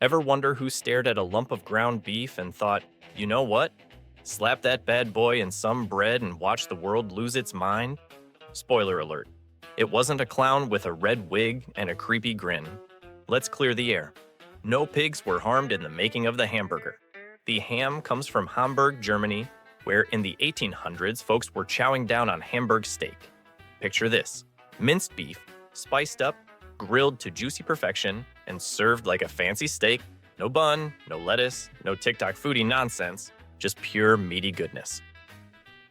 Ever wonder who stared at a lump of ground beef and thought, you know what? Slap that bad boy in some bread and watch the world lose its mind? Spoiler alert. It wasn't a clown with a red wig and a creepy grin. Let's clear the air. No pigs were harmed in the making of the hamburger. The ham comes from Hamburg, Germany, where in the 1800s folks were chowing down on Hamburg steak. Picture this: minced beef, spiced up, grilled to juicy perfection, and served like a fancy steak. No bun, no lettuce, no TikTok foodie nonsense, just pure meaty goodness.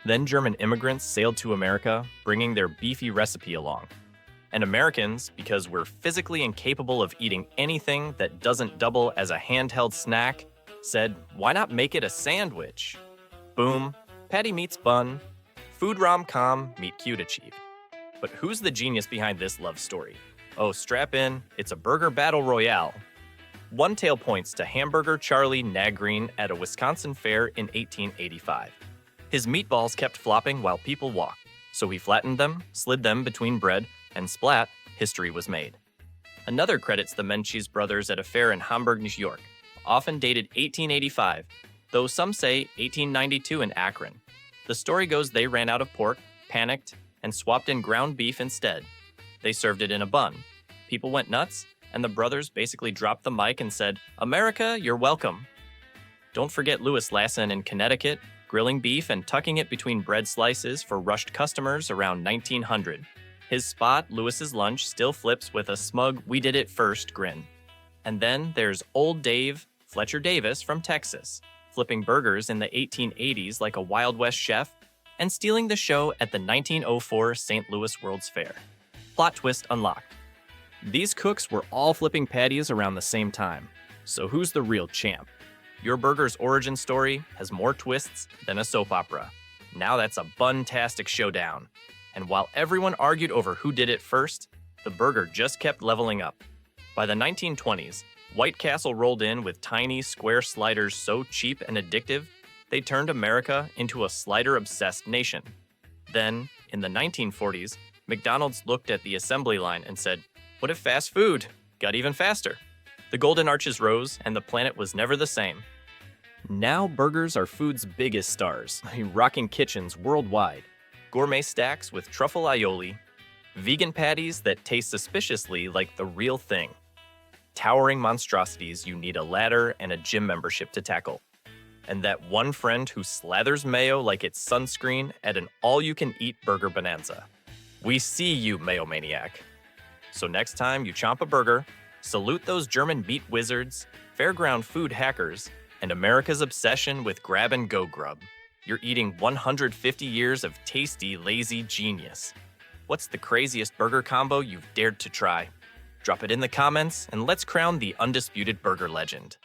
Then German immigrants sailed to America, bringing their beefy recipe along. And Americans, because we're physically incapable of eating anything that doesn't double as a handheld snack, said, why not make it a sandwich? Boom, patty meets bun, food rom-com, meet cute achieved. But who's the genius behind this love story? Oh, strap in, it's a burger battle royale. One tale points to Hamburger Charlie Nagreen at a Wisconsin fair in 1885. His meatballs kept flopping while people walked, so he flattened them, slid them between bread, and splat, history was made. Another credits the Menches brothers at a fair in Hamburg, New York, often dated 1885, though some say 1892 in Akron. The story goes they ran out of pork, panicked, and swapped in ground beef instead. They served it in a bun. People went nuts, and the brothers basically dropped the mic and said, America, you're welcome. Don't forget Louis Lassen in Connecticut, grilling beef and tucking it between bread slices for rushed customers around 1900. His spot, Louis's Lunch, still flips with a smug "we did it first" grin. And then there's Old Dave Fletcher Davis from Texas, flipping burgers in the 1880s like a Wild West chef and stealing the show at the 1904 St. Louis World's Fair. Plot twist unlocked. These cooks were all flipping patties around the same time. So who's the real champ? Your burger's origin story has more twists than a soap opera. Now that's a bun-tastic showdown. And while everyone argued over who did it first, the burger just kept leveling up. By the 1920s, White Castle rolled in with tiny, square sliders so cheap and addictive, they turned America into a slider-obsessed nation. Then, in the 1940s, McDonald's looked at the assembly line and said, what if fast food got even faster? The golden arches rose, and the planet was never the same. Now burgers are food's biggest stars, rocking kitchens worldwide. Gourmet stacks with truffle aioli, vegan patties that taste suspiciously like the real thing. Towering monstrosities you need a ladder and a gym membership to tackle. And that one friend who slathers mayo like it's sunscreen at an all-you-can-eat burger bonanza. We see you, Mayo Maniac. So next time you chomp a burger, salute those German meat wizards, fairground food hackers, and America's obsession with grab-and-go grub. You're eating 150 years of tasty, lazy genius. What's the craziest burger combo you've dared to try? Drop it in the comments, and let's crown the undisputed burger legend.